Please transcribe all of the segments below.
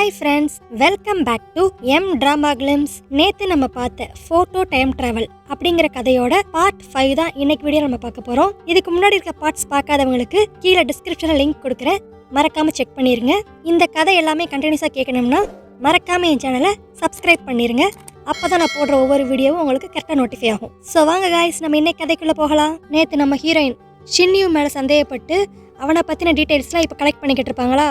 Hi friends, welcome back to M drama glimpse. நேற்று நம்ம பார்த்த ஃபோட்டோ டைம் ட்ராவல் அப்படிங்கிற கதையோட பார்ட் 5 தான் இன்னைக்கு வீடியோ நம்ம பார்க்க போகிறோம். இதுக்கு முன்னாடி இருக்க பார்ட்ஸ் பார்க்காதவங்களுக்கு கீழே டிஸ்கிரிப்ஷனில் லிங்க் கொடுக்குறேன், மறக்காமல் செக் பண்ணிடுங்க. இந்த கதை எல்லாமே கண்டினியூஸாக கேட்கணும்னா மறக்காமல் என் சேனலை சப்ஸ்கிரைப் பண்ணிடுங்க. அப்போ தான் நான் போடுற ஒவ்வொரு வீடியோவும் உங்களுக்கு கரெக்டாக நோட்டிஃபை ஆகும். ஸோ வாங்க காய்ஸ், நம்ம இன்னைக்கு கதைக்குள்ளே போகலாம். நேற்று நம்ம ஹீரோயின் ஷின்யூ மேலே சந்தேகப்பட்டு அவனை பற்றின டீட்டெயில்ஸ்லாம் இப்போ கலெக்ட் பண்ணிக்கிட்டு இருப்பாங்களா.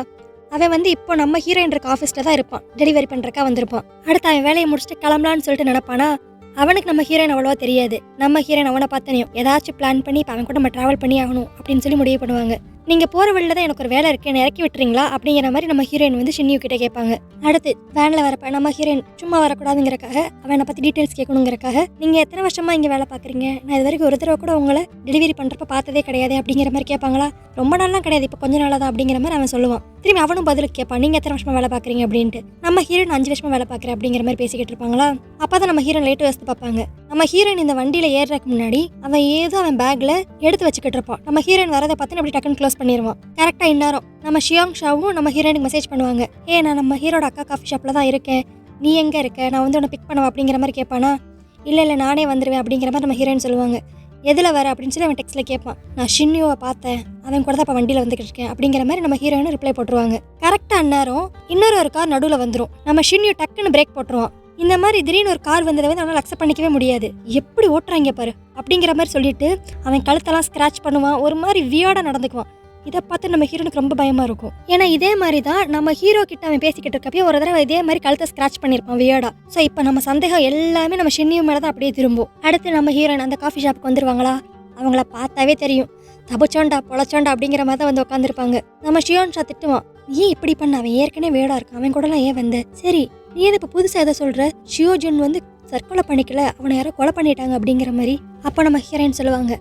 அவன் இப்போ நம்ம ஹீரோயின் இருக்க ஆஃபீஸில் தான் இருப்பான், டெலிவரி பண்ணுறக்கா வந்திருப்பான். அடுத்து அவன் வேலையை முடிச்சுட்டு கிளம்பலான்னு சொல்லிட்டு நினைப்பானா. அவனுக்கு நம்ம ஹீரோயின் அவ்வளோவா தெரியாது. நம்ம ஹீரோயின் அவனை பார்த்தனையும் ஏதாச்சும் பிளான் பண்ணி இப்போ அவன் கூட நம்ம ட்ராவல் பண்ணி ஆகணும் அப்படின்னு சொல்லி முடிவு பண்ணுவாங்க. நீங்கள் போகிற வழியில் தான் எனக்கு ஒரு வேலை இருக்குது, என்னை இறக்கி விட்டுறீங்களா அப்படிங்கிற மாதிரி நம்ம ஹீரோயின் ஷின்யூ கிட்டே கேட்பாங்க. அடுத்து வேனில் வரப்ப நம்ம ஹீரோயின் சும்மா வரக்கூடாதுங்கிறக்காக அவனை பற்றி டீட்டெயில்ஸ் கேட்கணுங்கிறக்காக, நீங்கள் எத்தனை வருஷமாக இங்கே வேலை பார்க்குறீங்க, நான் இது வரைக்கும் ஒரு தடவை கூட உங்களை டெலிவரி பண்ணுறப்ப பார்த்ததே கிடையாது அப்படிங்கிற மாதிரி கேட்பாங்களா. ரொம்ப நாள்லாம் கிடையாது, இப்போ கொஞ்ச நாளாக தான் அப்படிங்கிற மாதிரி அவன் சொல்லுவான். திரும்பி அவனும் பதிலுக்கு கேட்பான், நீங்கள் எத்தனை வருஷமாக வேலை பார்க்குறீங்க அப்படின்ட்டு. நம்ம ஹீரோயின் 5 வருஷமாக வேலை பார்க்குறேன் அப்படிங்கிற மாதிரி பேசிக்கிட்டு இருப்பாங்களா. அப்போ தான் நம்ம ஹீரோயின் லைட்டு வச்சு பார்ப்பாங்க. நம்ம ஹீரோயின் இந்த வண்டியில் ஏறுறதுக்கு முன்னாடி அவன் பேக்கில் எடுத்து வச்சுக்கிட்டு இருப்பான். நம்ம ஹீரோயின் வரதை பார்த்து அப்படி டக்குன்னு க்ளோஸ் பண்ணிடுவான். கரெக்டாக இந்நேரம் நம்ம ஷியாங் ஷாவும் நம்ம ஹீரோயினுக்கு மெசேஜ் பண்ணுவாங்க. நான் நம்ம ஹீரோட அக்கா காஃபி ஷாப்பில் தான் இருக்கேன், நீ எங்கே இருக்க, நான் உன்னை பிக் பண்ணுவேன் அப்படிங்கிற மாதிரி கேட்பானா. இல்லை நானே வந்துடுவேன் அப்படிங்கிற மாதிரி நம்ம ஹீரோயின் சொல்லுவாங்க. எதில் வர அப்படின்னு சொல்லி அவன் டெக்ஸ்ட்டில் கேட்பான். நான் ஷின்யூவை பார்த்தேன், அவன் கூட தான் இப்போ வண்டியில் வந்துக்கிட்டு இருக்கேன் அப்படிங்கிற மாதிரி நம்ம ஹீரோயின் ரிப்ளை போட்டுருவாங்க. கரெக்டாக அந்நேரம் இன்னொரு கார் நடுவில் வந்துடும். நம்ம ஷின்யூ டக்குன்னு பிரேக் போட்டுருவான். இந்த மாதிரி திடீர்னு ஒரு கார் வந்ததை அவனால் அக்செப்ட் பண்ணிக்கவே முடியாது. எப்படி ஓட்டுறாங்க பாரு அப்படிங்கிற மாதிரி சொல்லிட்டு அவன் கழுத்தெல்லாம் ஸ்க்ராட்ச் பண்ணுவான், ஒரு மாதிரி வியர்டாக நடந்துக்குவான். இதை பார்த்து நம்ம ஹீரோனுக்கு ரொம்ப பயமாக இருக்கும். ஏன்னா இதே மாதிரி தான் நம்ம ஹீரோ கிட்ட அவன் பேசிக்கிட்டு இருக்கப்போ ஒரு தடவை இதே மாதிரி கழுத்தை ஸ்க்ராட்ச் பண்ணியிருப்பான் வியர்டா. ஸோ இப்போ நம்ம சந்தேகம் எல்லாமே நம்ம ஷின்யூ மேலே தான் அப்படியே திரும்பும். அடுத்து நம்ம ஹீரோயின் அந்த காஃபி ஷாப்புக்கு வந்துருவாங்களா. அவங்கள பார்த்தாவே தெரியும், தபச்சோண்டா பொழச்சோண்டா அப்படிங்கிற மாதிரி தான் வந்து உட்காந்துருப்பாங்க. நம்ம ஷியோன் ஷா திட்டுவான், ஏன் இப்படி பண்ண, அவன் ஏற்கனவே வேடா இருக்கான், அவன் கூடலாம் ஏன் வந்த, சரி நீ இப்போ புதுசாக எதை சொல்கிற, ஷியோஜுன் தற்கொலை பண்ணிக்கல, அவனை யாரோ கொலை பண்ணிட்டாங்க அப்படிங்கிற மாதிரி. அப்போ நம்ம ஹீரோயின் சொல்லுவாங்க,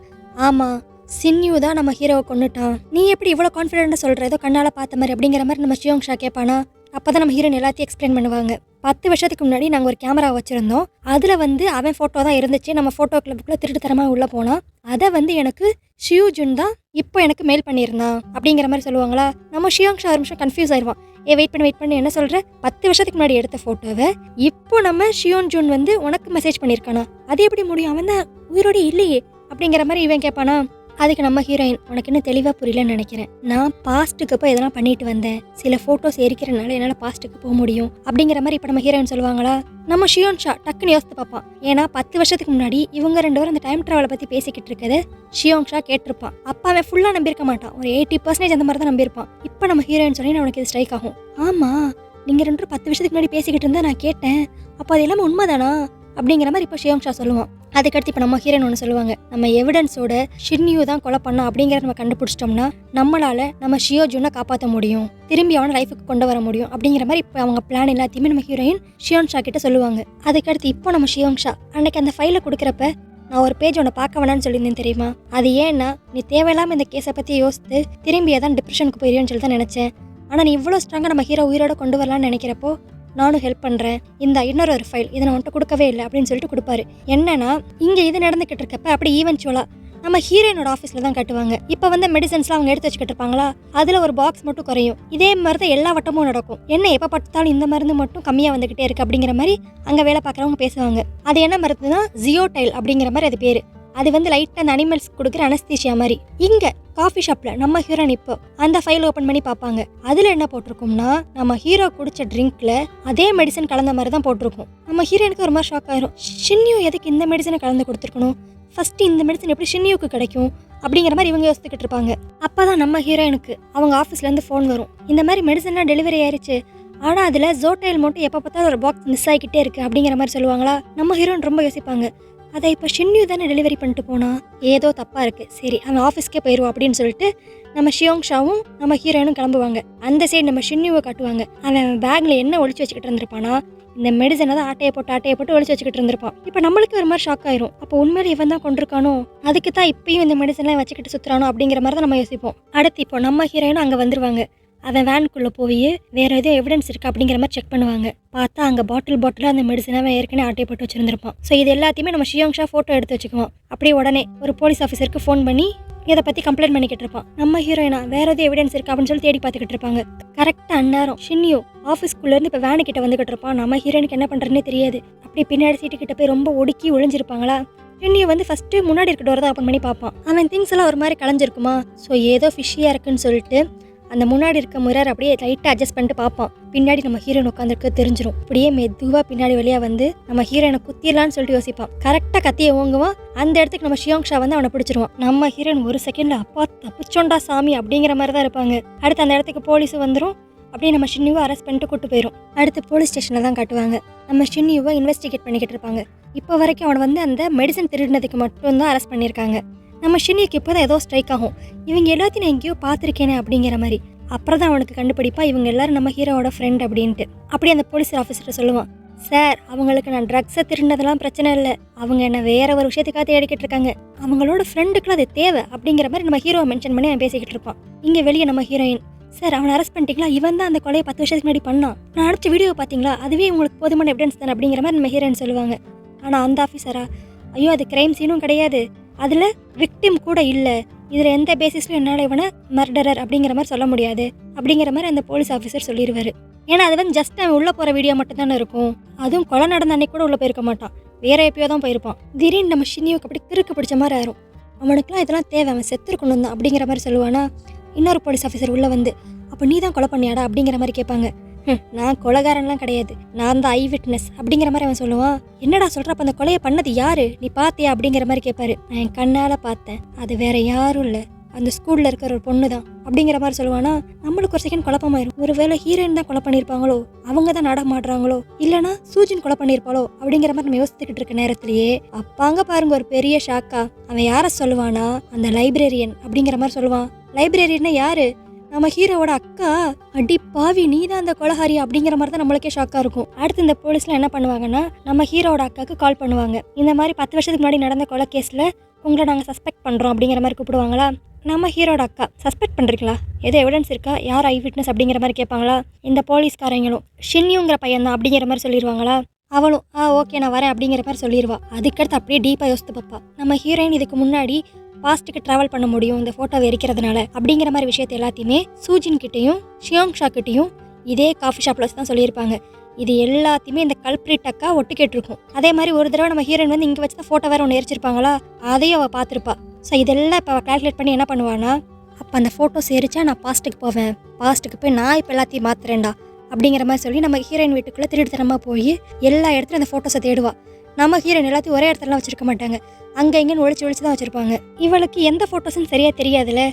ஆமாம் ஷின்யூ தான் நம்ம ஹீரோவை கொண்டுட்டான், நீ எப்படி இவ்வளோ கான்ஃபிடென்ட்டாக சொல்கிற, ஏதோ கண்ணால் பார்த்த மாதிரி அப்படிங்கிற மாதிரி நம்ம ஷியோங் ஷா கேட்பானா. அப்போ தான் நம்ம ஹீரோயின் எல்லாத்தையும் எக்ஸ்பிளைன் பண்ணுவாங்க. 10 வருஷத்துக்கு முன்னாடி நாங்கள் ஒரு கேமரா வச்சுருந்தோம், அதில் அவன் ஃபோட்டோ தான் இருந்துச்சு, நம்ம ஃபோட்டோ கிளப்புக்குள்ளே திருட்டுத்தரமாக உள்ளே போனான், அதை எனக்கு ஷியூஜுன் தான் இப்போ எனக்கு மெயில் பண்ணியிருந்தான் அப்படிங்கிற மாதிரி சொல்லுவாங்களா. நம்ம ஷியோங் ஷா ஒரு நிமிஷம் கன்ஃபியூஸ் ஆயிடுவான். வெயிட் பண்ணி என்ன சொல்கிற, 10 வருஷத்துக்கு முன்னாடி எடுத்த ஃபோட்டோவை இப்போ நம்ம ஷியோன் ஜூன் உனக்கு மெசேஜ் பண்ணியிருக்கானா, அது எப்படி முடியும், அவன் தான் உயிரோடு இல்லையே அப்படிங்கிற மாதிரி இவன் கேட்பானா. அதுக்கு நம்ம ஹீரோயின், உனக்கு இன்னும் தெளிவாக புரியலன்னு நினைக்கிறேன், நான் பாஸ்ட்டுக்கு போய் எதனா பண்ணிட்டு வந்தேன், சில ஃபோட்டோஸ் எரிக்கிறனால என்னால் பாஸ்ட்டுக்கு போக முடியும் அப்படிங்கிற மாதிரி இப்போ நம்ம ஹீரோயின் சொல்லுவாங்களா. நம்ம ஷியோன் ஷா டக்குன்னு யோசித்து பார்ப்பான். ஏன்னா 10 வருஷத்துக்கு முன்னாடி இவங்க 2 பேரும் அந்த டைம் ட்ராவலை பற்றி பேசிக்கிட்டு இருக்கதை ஷியோங் ஷா கேட்டிருப்பான். அப்போ அவன் ஃபுல்லாக நம்பியிருக்க மாட்டான், ஒரு 80% அந்த மாதிரி தான் நம்பியிருப்பான். இப்போ நம்ம ஹீரோயின் சொல்லி உனக்கு இது ஸ்ட்ரைக் ஆகும். ஆமாம், நீங்கள் 2 பேரும் 10 வருஷத்துக்கு முன்னாடி பேசிக்கிட்டு இருந்தால் நான் கேட்டேன், அப்போ அது எல்லாமே உண்மைதானா அப்படிங்கிற மாதிரி இப்போ ஷியோங் ஷா சொல்லுவான். அதுக்கடுத்து இப்போ நம்ம ஹீரோயின் ஒன்று சொல்லுவாங்க, நம்ம எவிடன்ஸோட ஷின்யூ தான் கொலை பண்ணா அப்படிங்கிறத நம்ம கண்டுபிடிச்சிட்டோம்னா நம்மளால நம்ம ஷியோஜுனை காப்பாற்ற முடியும், திரும்பி அவனை லைஃபுக்கு கொண்டு வர முடியும் அப்படிங்கிற மாதிரி இப்போ அவங்க பிளான் எல்லாத்தையுமே நம்ம ஹீரோயின் ஷியோன் ஷா கிட்ட சொல்லுவாங்க. அதுக்கடுத்து இப்போ நம்ம ஷியோங் ஷா அன்னைக்கு அந்த ஃபைலை கொடுக்குறப்ப, நான் ஒரு பேஜ் ஒன்று பார்க்க வேணான்னு சொல்லியிருந்தேன் தெரியுமா, அது ஏன்னா நீ தேவையில்லாமல் இந்த கேஸை பற்றி யோசித்து திரும்பி தான் டிப்ரெஷனுக்கு போயிருன்னு சொல்லி தான் நினச்சேன், ஆனால் நீ இவ்வளோ ஸ்ட்ராங்காக நம்ம ஹீரோ உயிரோட கொண்டு வரலான்னு நினைக்கிறப்போ நானும் ஹெல்ப் பண்ணுறேன், இந்த இன்னொரு ஃபைல் இதை நான் வந்துட்டு கொடுக்கவே இல்லை அப்படின்னு சொல்லிட்டு கொடுப்பாரு. என்னன்னா இங்கே இது நடந்துக்கிட்டு இருக்கப்ப அப்படி ஈவென்ச்சுவலாக நம்ம ஹீரோயினோட ஆஃபீஸில் தான் கட்டுவாங்க. இப்போ மெடிசன்ஸ்லாம் அவங்க எடுத்து வச்சுக்கிட்டு இருப்பாங்களா, அதில் ஒரு பாக்ஸ் மட்டும் குறையும். இதே மாதிரி தான் எல்லா வட்டமும் நடக்கும். என்ன எப்போ பார்த்தாலும் இந்த மருந்து மட்டும் கம்மியாக வந்துக்கிட்டே இருக்குது அப்படிங்கிற மாதிரி அங்கே வேலை பார்க்குறவங்க பேசுவாங்க. அது என்ன மருந்து தான், ஜியோடைல் அப்படிங்கிற மாதிரி அது பேர். அது லைட்டாக அந்த அனிமல்ஸ் கொடுக்குற அனஸ்தீஷியா மாதிரி. இங்கே காஃபி ஷாப்பில் நம்ம ஹீரோயின் இப்போ அந்த ஃபைல் ஓப்பன் பண்ணி பார்ப்பாங்க. அதில் என்ன போட்டிருக்கோம்னா, நம்ம ஹீரோ குடிச்ச ட்ரிங்க்ல அதே மெடிசன் கலந்த மாதிரி தான் போட்டிருக்கும். நம்ம ஹீரோயினுக்கு ஒரு மாதிரி ஷாக் ஆயிரும். ஷின்யூ எதுக்கு இந்த மெடிசனை கலந்து கொடுத்துருக்கணும், ஃபர்ஸ்ட் இந்த மெடிசன் எப்படி ஷின்யூக்கு கிடைக்கும் அப்படிங்கிற மாதிரி இவங்க யோசிச்சுக்கிட்டு இருப்பாங்க. அப்போ தான் நம்ம ஹீரோயினுக்கு அவங்க ஆஃபீஸ்லேருந்து ஃபோன் வரும், இந்த மாதிரி மெடிசன்லாம் டெலிவரி ஆயிடுச்சு, ஆனால் அதில் ஜோடைல் மட்டும் எப்போ பார்த்தாலும் ஒரு பாக்ஸ் மிஸ் ஆகிக்கிட்டே இருக்குது அப்படிங்கிற மாதிரி சொல்லுவாங்களா. நம்ம ஹீரோயின் ரொம்ப யோசிப்பாங்க, அதை இப்போ ஷின்யூ தானே டெலிவரி பண்ணிட்டு போனா, ஏதோ தப்பாக இருக்குது, சரி அவன் ஆஃபீஸ்க்கே போயிடுவோம் அப்படின்னு சொல்லிட்டு நம்ம ஷியோங் ஷாவும் நம்ம ஹீரோயினும் கிளம்புவாங்க. அந்த சைடு நம்ம ஷின்யூவை காட்டுவாங்க. அவன் பேக்கில் என்ன ஒழிச்சு வச்சுக்கிட்டு இருந்திருப்பானா, இந்த மெடிசனை தான் ஆட்டையை போட்டு ஒழிச்சு வச்சுக்கிட்டு இருந்திருப்பான். இப்போ நம்மளுக்கு ஒரு மாதிரி ஷாக் ஆயிரும், அப்போ உண்மையில இவன் தான் கொண்டிருக்கானோ, அதுக்கு தான் இப்பயும் இந்த மெடிசன்லாம் வச்சுக்கிட்டு சுற்றுறானோ அப்படிங்கிற மாதிரி தான் நம்ம யோசிப்போம். அடுத்து இப்போ நம்ம ஹீரோயினும் அங்கே வந்துருவாங்க. அவன் வேனுக்குள்ளே போய் வேறு எதுவும் எவிடன்ஸ் இருக்கா அப்படிங்கிற மாதிரி செக் பண்ணுவாங்க. பார்த்தா அங்கே பாட்டில் அந்த மெடிசனை அவன் ஏற்கனவே ஆட்டை போட்டு வச்சுருந்துருப்பான். ஸோ இது எல்லாத்தையுமே நம்ம ஷியோங்ஷா ஃபோட்டோ எடுத்து வச்சுக்குவோம். அப்படியே உடனே ஒரு போலீஸ் ஆஃபீஸருக்கு ஃபோன் பண்ணி இதை பற்றி கம்ப்ளைண்ட் பண்ணிக்கிட்டு இருப்பான். நம்ம ஹீரோயினா வேறு எதுவும் எவிடன்ஸ் இருக்கா அப்படின்னு சொல்லி தேடி பார்த்துக்கிட்டு இருப்பாங்க. கரெக்டாக அந்நேரம் ஷின்யூ ஆஃபீஸ்க்குள்ளேருந்து இப்போ வேனு கிட்ட வந்துக்கிட்டு இருப்பான். நம்ம ஹீரோயினுக்கு என்ன பண்ணுறதுனே தெரியாது. அப்படியே பின்னாடி சீட்டுக்கிட்ட போய் ரொம்ப ஒடுக்கி ஒளிஞ்சிருப்பாங்களா. ஷின்யூ வந்து ஃபஸ்ட்டு முன்னாடி இருக்க டோர் தான் ஓப்பன் பண்ணி பார்ப்பான். அவன் திங்ஸ் எல்லாம் ஒரு மாதிரி கலைஞ்சிருக்குமா. ஸோ ஏதோ ஃபிஷ்ஷியாக இருக்குன்னு சொல்லிட்டு அந்த முன்னாடி இருக்க மிரர் அப்படியே லைட்டாக அட்ஜஸ்ட் பண்ணிட்டு பார்ப்பான். பின்னாடி நம்ம ஹீரோயின் உட்காந்துருக்கு தெரிஞ்சிடும். அப்படியே மெதுவாக பின்னாடி வழியாக வந்து நம்ம ஹீரோயினை குத்திடலான்னு சொல்லிட்டு யோசிப்பான். கரெக்டாக கத்தியை ஓங்குவான். அந்த இடத்துக்கு நம்ம ஷியோங்ஷா வந்து அவனை பிடிச்சிருவான். நம்ம ஹீரோயின் ஒரு செகண்டில் அப்பா தப்பிச்சோண்டா சாமி அப்படிங்கிற மாதிரி தான் இருப்பாங்க. அடுத்து அந்த இடத்துக்கு போலீஸ் வந்துடும். அப்படியே நம்ம ஷின்யூவை அரெஸ்ட் பண்ணிட்டு கூட்டு போயிடும். அடுத்து போலீஸ் ஸ்டேஷனில் தான் காட்டுவாங்க. நம்ம ஷின்யூவை இன்வெஸ்டிகேட் பண்ணிக்கிட்டு இருப்பாங்க. இப்போ வரைக்கும் அவனை வந்து அந்த மெடிசன் திருடினதுக்கு மட்டும்தான் அரெஸ்ட் பண்ணியிருக்காங்க. நம்ம ஷின்யூக்கு இப்போ தான் ஏதோ ஸ்ட்ரைக் ஆகும். இவங்க எல்லாத்தையும் நான் எங்கேயோ பார்த்துருக்கேனே அப்படிங்கிற மாதிரி. அப்புறம் தான் அவனுக்கு கண்டுபிடிப்பா இவங்க எல்லாரும் நம்ம ஹீரோவோட ஃப்ரெண்ட் அப்படின்ட்டு. அப்படியே அந்த போலீஸ் ஆஃபீஸர்கிட்ட சொல்லுவான், சார் அவங்களுக்கு நான் ட்ரக்ஸை திருடினதெல்லாம் பிரச்சனை இல்லை, அவங்க என்ன வேற ஒரு விஷயத்துக்காக தேடிக்கிட்டு இருக்காங்க, அவங்களோட ஃப்ரெண்டுக்குலாம் அது தேவை அப்படிங்கிற மாதிரி நம்ம ஹீரோவை மென்ஷன் பண்ணி அவன் பேசிக்கிட்டு இருப்பான். இங்கே வெளியே நம்ம ஹீரோயின், சார் அவனை அரெஸ்ட் பண்ணிட்டீங்களா, இவன் தான் அந்த கொலையை 10 வருஷத்துக்கு முன்னாடி பண்ணான், நான் அடிச்ச வீடியோ பார்த்தீங்களா, அதுவே உங்களுக்கு போதுமான எவிடன்ஸ் தானே அப்படிங்கிற மாதிரி நம்ம ஹீரோயின் சொல்லுவாங்க. ஆனால் அந்த ஆஃபீஸரா, ஐயோ அது கிரைம் சீனும் கிடையாது, அதில் விக்டிம் கூட இல்லை, இதில் எந்த பேசிஸ்லையும் என்னால் இவனை மர்டரர் அப்படிங்கிற மாதிரி சொல்ல முடியாது அப்படிங்கிற மாதிரி அந்த போலீஸ் ஆஃபீஸர் சொல்லிடுவார். ஏன்னா அது வந்து ஜஸ்ட் அவன் உள்ளே போகிற வீடியோ மட்டும் தானே இருக்கும். அதுவும் கொலை நடந்த அன்னைக்கு கூட உள்ளே போயிருக்க மாட்டான், வேற எப்பயோ தான் போயிருப்பான். திடீர்னு நம்ம ஷின்யூக்கு அப்படி கிறுக்கு பிடிச்ச மாதிரி ஆயிரும். அவனுக்குலாம் இதெல்லாம் தேவை, அவன் செத்துருக்கணும் தான் அப்படிங்கிற மாதிரி சொல்லுவானா. இன்னொரு போலீஸ் ஆஃபீஸர் உள்ளே வந்து, அப்போ நீ தான் கொலை பண்ணியாடா அப்படிங்கிற மாதிரி கேட்பாங்க. நான் கொலைகாரன்லாம் கிடையாது, நான் தான் ஐ விட்னஸ் அப்படிங்கிற மாதிரி அவன் சொல்லுவான். என்னடா சொல்கிற, அப்போ அந்த கொலையை பண்ணது யாரு, நீ பார்த்தியா அப்படிங்கிற மாதிரி கேட்பாரு. நான் என் கண்ணால் பார்த்தேன், அது வேற யாரும் இல்லை, அந்த ஸ்கூலில் இருக்கிற ஒரு பொண்ணு தான் அப்படிங்கிற மாதிரி சொல்லுவானா. நம்மளுக்கு ஒரு செகண்ட் குழப்பமாயிரும். ஒருவேளை ஹீரோயின் தான் கொலை பண்ணியிருப்பாங்களோ, அவங்க தான் நாடகம் ஆடுறாங்களோ, இல்லைனா சூஜின் கொலை பண்ணியிருப்பாளோ அப்படிங்கிற மாதிரி நம்ம யோசிச்சுக்கிட்டு இருக்க நேரத்திலேயே அப்பாங்க பாருங்க ஒரு பெரிய ஷாக்கா. அவன் யாரை சொல்லுவானா, அந்த லைப்ரரியன் அப்படிங்கிற மாதிரி சொல்லுவான். லைப்ரரியன்னா யாரு, நம்ம ஹீரோவோட அக்கா. அடி பாவி, நீ தான் அந்த கொலஹாரி அப்படிங்கிற மாதிரி தான் நம்மளுக்கே ஷாக்காக இருக்கும். அடுத்து இந்த போலீஸ்லாம் என்ன பண்ணுவாங்கன்னா, நம்ம ஹீரோவோட அக்காவுக்கு கால் பண்ணுவாங்க. இந்த மாதிரி 10 வருஷத்துக்கு முன்னாடி நடந்த கொலை கேஸில் உங்களை நாங்கள் சஸ்பெக்ட் பண்ணுறோம் அப்படிங்கிற மாதிரி கூப்பிடுவாங்களா. நம்ம ஹீரோட அக்கா, சஸ்பெக்ட் பண்ணுறீங்களா, எது எவிடன்ஸ் இருக்கா, யார் ஐ விட்னஸ் அப்படிங்கிற மாதிரி கேட்பாங்களா. இந்த போலீஸ்காரங்களும் ஷின்யூங்கிற பையன் தான் அப்படிங்கிற மாதிரி சொல்லிடுவாங்களா. அவளும் ஓகே நான் வரேன் அப்படிங்கிற மாதிரி சொல்லிடுவா. அதுக்கடுத்து அப்படியே டீப்பாக யோசித்து பார்ப்பா. நம்ம ஹீரோயின் இதுக்கு முன்னாடி பாஸ்ட்டுக்கு ட்ராவல் பண்ண முடியும் இந்த ஃபோட்டோவை எரிக்கிறதுனால அப்படிங்கிற மாதிரி விஷயத்தை எல்லாத்தையுமே சூஜின் கிட்டையும் ஷியோங்ஷா கிட்டையும் இதே காஃபி ஷாப்பில் வச்சு தான் சொல்லியிருப்பாங்க. இது எல்லாத்தையுமே இந்த கல்ப்ரிட் அக்கா ஒட்டு கேட்டிருக்கும். அதே மாதிரி ஒரு தடவை நம்ம ஹீரோயின் வந்து இங்கே வச்சு தான் ஃபோட்டோ வேறு ஒன்று எரிச்சிருப்பாங்களா, அதையும் அவள் பார்த்துருப்பா. ஸோ இதெல்லாம் இப்போ அவள் கால்குலேட் பண்ணி என்ன பண்ணுவானா, அப்போ அந்த ஃபோட்டோஸ் எரிச்சா நான் பாஸ்ட்டுக்கு போவேன், பாஸ்ட்டுக்கு போய் நான் இப்போ எல்லாத்தையும் மாற்றுறேன்டா அப்படிங்கிற மாதிரி சொல்லி நம்ம ஹீரோயின் வீட்டுக்குள்ளே திருட்டுத்தனமாக போய் எல்லா இடத்துலையும் அந்த ஃபோட்டோஸை தேடுவா. நம்ம ஹீரோயின் எல்லாத்தையும் ஒரே இடத்துலலாம் வச்சிருக்க மாட்டாங்க, அங்கே இங்கேன்னு ஒழிச்சு தான் வச்சுருப்பாங்க. இவளுக்கு எந்த ஃபோட்டோஸும் சரியாக தெரியாதுல்ல,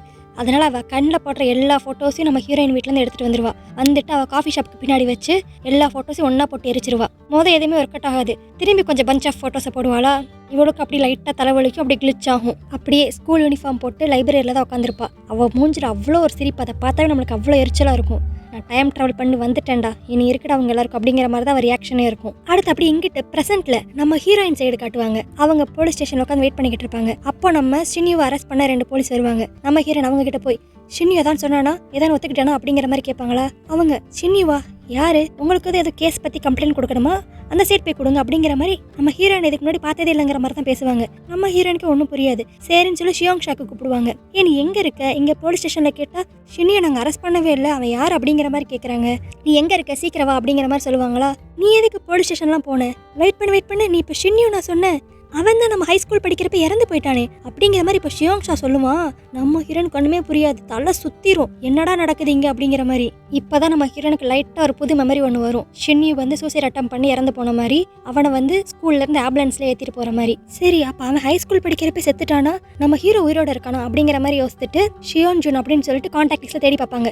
அதனால் அவள் கண்ணில் போடுற எல்லா ஃபோட்டோஸையும் நம்ம ஹீரோயின் வீட்டிலேருந்து எடுத்துகிட்டு வந்துடுவா. வந்துட்டு அவள் காஃபி ஷாப்புக்கு பின்னாடி வச்சு எல்லா ஃபோட்டோஸையும் ஒன்றா போட்டு எரிச்சிருவா. எதுவுமே ஒர்க் அவுட் ஆகாது. திரும்பி கொஞ்சம் பஞ்ச் ஆஃப் ஃபோட்டோஸை போடுவாளா. இவளுக்கு அப்படி லைட்டாக தலைவலிக்கும், அப்படி கிளிச் ஆகும். அப்படியே ஸ்கூல் யூனிஃபார்ம் போட்டு லைப்ரரியில் தான் உட்காந்துருப்பா. அவள் மூஞ்சில் அவ்வளோ ஒரு சிரிப்பு, அதை பார்த்தாவே நம்மளுக்கு அவ்வளோ எரிச்சலாக இருக்கும். நான் டைம் ட்ராவல் பண்ணி வந்துட்டேன்டா, இனி இருக்கடா அவங்க எல்லாருக்கும் அப்படிங்கிற மாதிரி தான் ஒரு ரியாக்ஷனே இருக்கும். அடுத்து அப்படி இங்கிட்டு ப்ரெசென்ட்ல நம்ம ஹீரோயின் சைடு காட்டுவாங்க. அவங்க போலீஸ் ஸ்டேஷன்ல உட்காந்து வெயிட் பண்ணிக்கிட்டு இருப்பாங்க. அப்போ நம்ம ஷின்யூவை அரெஸ்ட் பண்ண 2 போலீஸ் வருவாங்க. நம்ம ஹீரோயின் அவங்க கிட்ட போய், ஷின்யூ தான் சொன்னானா, ஏதாவது ஒத்துக்கிட்டானா அப்படிங்கிற மாதிரி கேட்பாங்களா. அவங்க, ஷின்யூவா யாரு, உங்களுக்கு வந்து ஏதோ கேஸ் பற்றி கம்ப்ளைண்ட் கொடுக்கணுமா, அந்த சைட் போய் கொடுங்க அப்படிங்கிற மாதிரி நம்ம ஹீரோயின் இதுக்கு முன்னாடி பார்த்ததே இல்லைங்கிற மாதிரி தான் பேசுவாங்க. நம்ம ஹீரோயினுக்கு ஒன்றும் புரியாது. சரின்னு சொல்லி ஷியோங்ஷாக்கு கூப்பிடுவாங்க. நீ எங்கே இருக்க, இங்கே போலீஸ் ஸ்டேஷனில் கேட்டால் ஷின்யூவை நாங்கள் அரெஸ்ட் பண்ணவே இல்லை, அவன் யார் அப்படிங்கிற மாதிரி கேட்குறாங்க. நீ எங்கே இருக்க, சீக்கிரவா அப்படிங்கிற மாதிரி சொல்லுவாங்களா. நீ எதுக்கு போலீஸ் ஸ்டேஷன்லாம் போனேன், வெயிட் பண்ண, நீ இப்போ ஷின்யூ நான் சொன்னேன், அவன் தான் நம்ம ஹை ஸ்கூல் படிக்கிறப்ப இறந்து போயிட்டானே அப்படிங்கிற மாதிரி இப்போ ஷியோங்ஷா சொல்லுவான். நம்ம ஹீரோனுக்கு ஒன்றுமே புரியாது, தலை சுத்திரும், என்னடா நடக்குது இங்கே அப்படிங்கிற மாதிரி. இப்போதான் நம்ம ஹீரோனுக்கு லைட்டாக ஒரு புது மெமரி ஒன்று வரும். ஷின்யூ வந்து சூசைட் அட்டம் பண்ணி இறந்து போன மாதிரி, அவனை வந்து ஸ்கூல்லேருந்து ஆம்புலன்ஸில் ஏற்றிட்டு போகிற மாதிரி. சரி அப்போ அவன் ஹை ஸ்கூல் படிக்கிறப்ப செத்துட்டானா, நம்ம ஹீரோ உயிரோட இருக்கானா அப்படிங்கிற மாதிரி யோசிச்சுட்டு ஷியோன் ஜூன் அப்படின்னு சொல்லிட்டு கான்டாக்ட் லிஸ்ட்டில் தேடி பார்ப்பாங்க.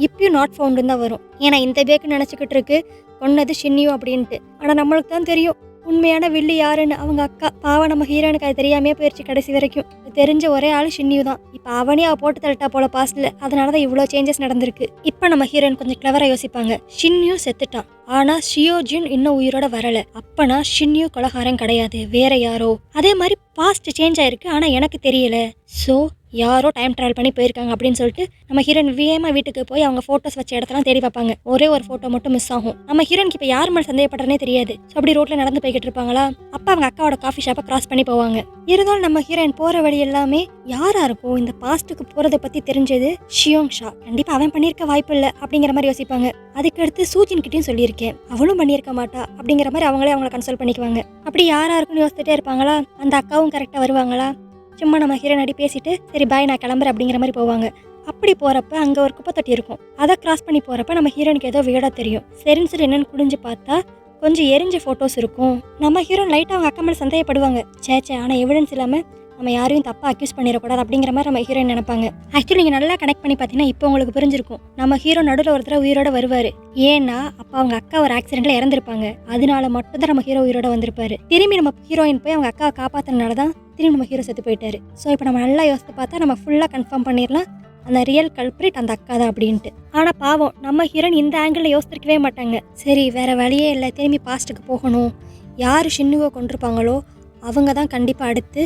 இப்பயும் நாட் ஃபவுண்டுன்னு தான் வரும். ஏன்னா இந்த பேக்கு நினச்சிக்கிட்டு இருக்கு கொன்னது ஷின்யூ அப்படின்ட்டு. ஆனால் நம்மளுக்கு தான் தெரியும் உண்மையான வில்லு யாருன்னு. அவங்க அக்கா பாவம், நம்ம ஹீரோனுக்கு அது தெரியாமே போயிடுச்சு கடைசி வரைக்கும். தெரிஞ்ச ஒரே ஆள் ஷின்யூ தான். இப்போ அவனே அவள் போட்டு தள்ளிட்டா போல பாஸ்ட்ல, அதனால தான் இவ்வளோ சேஞ்சஸ் நடந்திருக்கு. இப்போ நம்ம ஹீரோயின் கொஞ்சம் கிளவராக யோசிப்பாங்க. ஷின்யூ செத்துட்டான், ஆனால் ஷியோஜின் இன்னும் உயிரோட வரலை. அப்பனா ஷின்யூ கொலகாரன் கிடையாது, வேற யாரோ. அதே மாதிரி பாஸ்ட் சேஞ்ச் ஆயிருக்கு, ஆனால் எனக்கு தெரியல. ஸோ யாரோ டைம் ட்ராவல் பண்ணி போயிருக்காங்க அப்படின்னு சொல்லிட்டு நம்ம ஹீரோயின் வேகமாக வீட்டுக்கு போய் அவங்க ஃபோட்டோஸ் வச்ச இடத்தெல்லாம் தேடி பார்ப்பாங்க. ஒரே ஒரு ஃபோட்டோ மட்டும் மிஸ் ஆகும். நம்ம ஹீரோயினுக்கு இப்போ யார் மேலே சந்தேகப்படுறனே தெரியாது. ஸோ அப்படி ரோட்டில் நடந்து போய்கிட்டு இருப்பாங்களா, அப்போ அவங்க அக்காவோட காஃபி ஷாப்பை கிராஸ் பண்ணி போவாங்க. இருந்தாலும் நம்ம ஹீரோயின் போகிற வழி எல்லாமே யாராக இருக்கும் இந்த பாஸ்ட்டுக்கு போகிறத பற்றி தெரிஞ்சது ஷியோங் ஷா, கண்டிப்பாக அவன் பண்ணியிருக்க வாய்ப்பு இல்லை அப்படிங்கிற மாதிரி யோசிப்பாங்க. அதுக்கடுத்து சூஜின் கிட்டையும் சொல்லியிருக்கேன், அவளும் பண்ணியிருக்க மாட்டா அப்படிங்கிற மாதிரி அவங்கள கன்சல்ட் பண்ணிக்குவாங்க. அப்படி யாராக இருக்குன்னு யோசிச்சுட்டே இருப்பாங்களா, அந்த அக்காவும் கரெக்டாக வருவாங்களா. சும்மா நம்ம ஹீரோயின் அடி பேசிட்டு சரி பாய் நான் கிளம்புறேன் அப்படிங்கிற மாதிரி போவாங்க. அப்படி போகிறப்ப அங்கே ஒரு குப்பை தொட்டி இருக்கும். அதை கிராஸ் பண்ணி போகிறப்ப நம்ம ஹீரோனுக்கு ஏதோ வீடாக தெரியும். சரின்னு சொல்லி என்னென்னு குடிஞ்சு பார்த்தா கொஞ்சம் எரிஞ்ச ஃபோட்டோஸ் இருக்கும். நம்ம ஹீரோயின் லைட்டாக அவங்க அக்கா மேலே சந்தேகப்படுவாங்க. சேச்சே ஆனால் எவிடன்ஸ் இல்லாமல் நம்ம யாரையும் தப்பாக அக்யூஸ் பண்ணிடக்கூடாது அப்படிங்கிற மாதிரி நம்ம ஹீரோயின் நினைப்பாங்க. ஆக்சுவலி நீங்கள் நல்லா கனெக்ட் பண்ணி பார்த்தீங்கன்னா இப்போ உங்களுக்கு புரிஞ்சிருக்கும். நம்ம ஹீரோ நடுவில் ஒருத்தர உயிரோட வருவார். ஏன்னா அப்போ அவங்க அக்கா ஒரு ஆக்சிடென்ட்ல இறந்துருப்பாங்க. அதனால மட்டும்தான் நம்ம ஹீரோ உயிரோட வந்திருப்பாரு. திரும்பி நம்ம ஹீரோயின் போய் அவங்க அக்காவை காப்பாற்றினால தான் திரும்பி நம்ம ஹீரோ செத்து போயிட்டாரு. ஸோ இப்போ நம்ம நல்லா யோசித்து பார்த்தா நம்ம ஃபுல்லாக கன்ஃபார்ம் பண்ணிடலாம் அந்த ரியல் கல்பிரிட் அந்த அக்கா தான் அப்படின்ட்டு. ஆனால் பாவம் நம்ம ஹீரோயின் இந்த ஆங்கிளில் யோசிச்சிருக்கவே மாட்டாங்க. சரி வேறு வழியே இல்லை, திரும்பி பாஸ்ட்டுக்கு போகணும். யார் ஷின்னுவை கொண்டிருப்பாங்களோ அவங்க தான் கண்டிப்பாக அடுத்து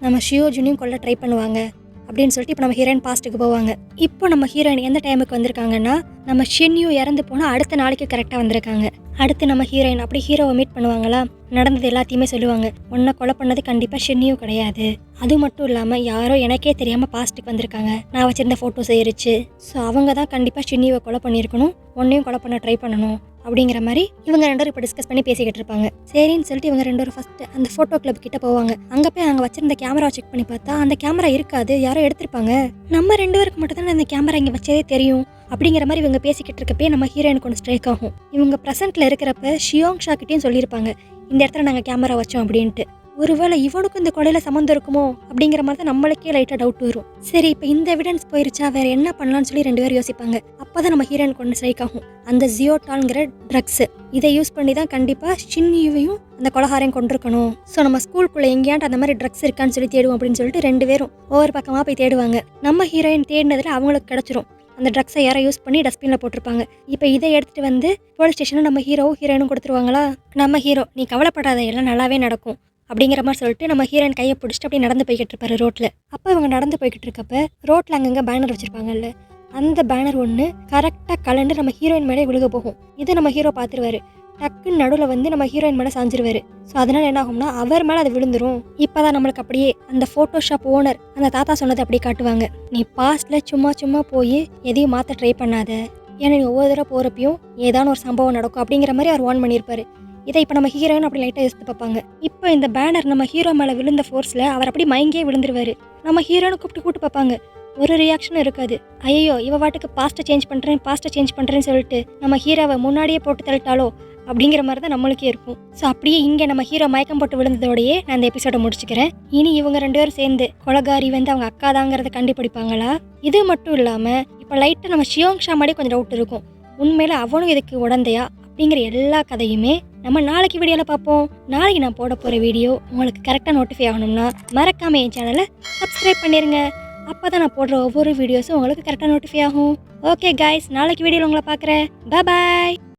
நம்ம ஷியோஜுனையும் கொல்ல ட்ரை பண்ணுவாங்க அப்படின்னு சொல்லிட்டு இப்போ நம்ம ஹீரோயின் பாஸ்ட்டுக்கு போவாங்க. இப்போ நம்ம ஹீரோயின் எந்த டைமுக்கு வந்திருக்காங்கன்னா நம்ம ஷின்யூ இறந்து போனால் அடுத்த நாளைக்கு கரெக்டாக வந்திருக்காங்க. அடுத்து நம்ம ஹீரோயின் அப்படி ஹீரோவை மீட் பண்ணுவாங்களா, நடந்தது எல்லாத்தையுமே சொல்லுவாங்க. உன்னை கொலை பண்ணது கண்டிப்பாக ஷின்யூ கிடையாது, அது மட்டும் இல்லாமல் யாரோ எனக்கே தெரியாமல் பாஸ்ட்டுக்கு வந்திருக்காங்க, நான் வச்சிருந்த ஃபோட்டோஸ் ஏறிச்சு, ஸோ அவங்க தான் கண்டிப்பாக ஷின்யூவை கொலை பண்ணியிருக்கணும், உன்னையும் கொலை பண்ண ட்ரை பண்ணணும் அப்படிங்கிற மாதிரி இவங்க ரெண்டு பேரும் இப்போ டிஸ்கஸ் பண்ணி பேசிக்கிட்டு இருப்பாங்க. சரின்னு சொல்லிட்டு இவங்க ரெண்டு பேரும் ஃபர்ஸ்ட் அந்த ஃபோட்டோ கிளப் கிட்ட போவாங்க. அங்கே போய் அங்கே வச்சிருந்த கேமரா செக் பண்ணி பார்த்தா அந்த கேமரா இருக்காது, யாரோ எடுத்திருப்பாங்க. நம்ம ரெண்டு பேருக்கு மட்டும் தான் அந்த கேமரா இங்கே வச்சதே தெரியும் அப்படிங்கிற மாதிரி இவங்க பேசிக்கிட்டு இருக்கப்பே நம்ம ஹீரோயினுக்கு ஒன்று ஸ்ட்ரைக் ஆகும். இவங்க ப்ரெசென்ட்ல இருக்கிறப்ப ஷியோங் ஷா கிட்டேயும் சொல்லியிருப்பாங்க இந்த இடத்துல நாங்கள் கேமரா வச்சோம் அப்படின்ட்டு. ஒருவேளை இவனுக்கும் இந்த கொலையில சம்மந்தம் இருக்குமோ அப்படிங்கிற மாதிரி தான் நம்மளுக்கே லைட்டாக டவுட் வரும். சரி இப்போ இந்த எவிடன்ஸ் போயிருச்சா, வேற என்ன பண்ணலாம்னு சொல்லி ரெண்டு பேரும் யோசிப்பாங்க. அப்போதான் நம்ம ஹீரோயினுக்கு ஒன்று ஸ்ட்ரைக் ஆகும். அந்த ஜியோட்டால்ங்கிற ட்ரக்ஸ் இதை யூஸ் பண்ணி தான் கண்டிப்பாக ஷின்யூவையும் அந்த கொலகாரையும் கொண்டிருக்கணும். ஸோ நம்ம ஸ்கூலுக்குள்ளே எங்கேயாண்டு அந்த மாதிரி ட்ரக்ஸ் இருக்கான்னு சொல்லி தேடுவோம் அப்படின்னு சொல்லிட்டு ரெண்டு பேரும் ஒவ்வொரு பக்கமாக போய் தேடுவாங்க. நம்ம ஹீரோயின் தேடினதில் அவங்களுக்கு கிடச்சிரும். அந்த ட்ரக்ஸை யாரை யூஸ் பண்ணி டஸ்ட்பினில் போட்டிருப்பாங்க. இப்போ இதை எடுத்துகிட்டு வந்து போலீஸ் ஸ்டேஷனில் நம்ம ஹீரோயினும் கொடுத்துருவாங்களா. நம்ம ஹீரோ நீ கவலைப்படாத எல்லாம் நல்லாவே நடக்கும் அப்படிங்கிற மாதிரி சொல்லிட்டு நம்ம ஹீரோயின் கையை பிடிச்சிட்டு அப்படி நடந்து போய்கிட்டு இருப்பாரு ரோட்டில். அப்போ இவங்க நடந்து போய்கிட்டு இருக்கப்ப ரோட்டில் அங்கங்கே பேனர் வச்சுருப்பாங்கல்ல, அந்த பேனர் ஒன்று கரெக்டாக கலண்டு நம்ம ஹீரோயின் மேலே விழுக போகும். இதை நம்ம ஹீரோ பார்த்துருவாரு. டக்குன்னு நடுவில் வந்து நம்ம ஹீரோயின் மேலே சாஞ்சிருவாரு. ஸோ அதனால் என்ன ஆகும்னா அவர் மேலே அது விழுந்துரும். இப்போ தான் நம்மளுக்கு அப்படியே அந்த ஃபோட்டோஷாப் ஓனர் அந்த தாத்தா சொன்னதை அப்படியே காட்டுவாங்க. நீ பாஸ்ட்டில் சும்மா போய் எதையும் மாற்ற ட்ரை பண்ணாத, ஏன்னா நீ ஒவ்வொரு தடவை போகிறப்பையும் ஏதான ஒரு சம்பவம் நடக்கும் அப்படிங்கிற மாதிரி அவர் வார்ன் பண்ணியிருப்பாரு. இதை இப்போ நம்ம ஹீரோயின் அப்படி லைட்டாக யோசித்து பார்ப்பாங்க. இப்போ இந்த பேனர் நம்ம ஹீரோ மேலே விழுந்த ஃபோர்ஸில் அவர் அப்படி மயங்கியே விழுந்துருவாரு. நம்ம ஹீரோனை கூப்பிட்டு பார்ப்பாங்க. ஒரு ரியாக்ஷனும் இருக்காது. ஐயோ இவ வாட்டுக்கு பாஸ்ட்டை சேஞ்ச் பண்ணுறேன்னு சொல்லிட்டு நம்ம ஹீரோவை முன்னாடியே போட்டு தள்ளிட்டாலோ அப்படிங்கிற மாதிரி தான் நம்மளுக்கே இருக்கும். ஸோ அப்படியே இங்கே நம்ம ஹீரோ மயக்கம் போட்டு விழுந்ததோடையே நான் இந்த எபிசோட முடிச்சுக்கிறேன். இனி இவங்க ரெண்டு பேரும் சேர்ந்து கொலகாரி வந்து அவங்க அக்கா தாங்கிறத கண்டுபிடிப்பாங்களா. இது மட்டும் இல்லாமல் இப்போ லைட்டாக நம்ம ஷியோங் ஷா மாதிரி கொஞ்சம் டவுட் இருக்கும். உண்மையில அவனும் இதுக்கு உடந்தையா அப்படிங்கிற எல்லா கதையுமே நம்ம நாளைக்கு வீடியோவில் பார்ப்போம். நாளைக்கு நான் போட போகிற வீடியோ உங்களுக்கு கரெக்டாக நோட்டிஃபை ஆகணும்னா மறக்காம என் சேனலை சப்ஸ்கிரைப் பண்ணிடுங்க. அப்போ தான் நான் போடுற ஒவ்வொரு வீடியோஸும் உங்களுக்கு கரெக்டாக நோட்டிஃபை ஆகும். ஓகே கைஸ், நாளைக்கு வீடியோவில் உங்களை பார்க்குறேன். பாய்.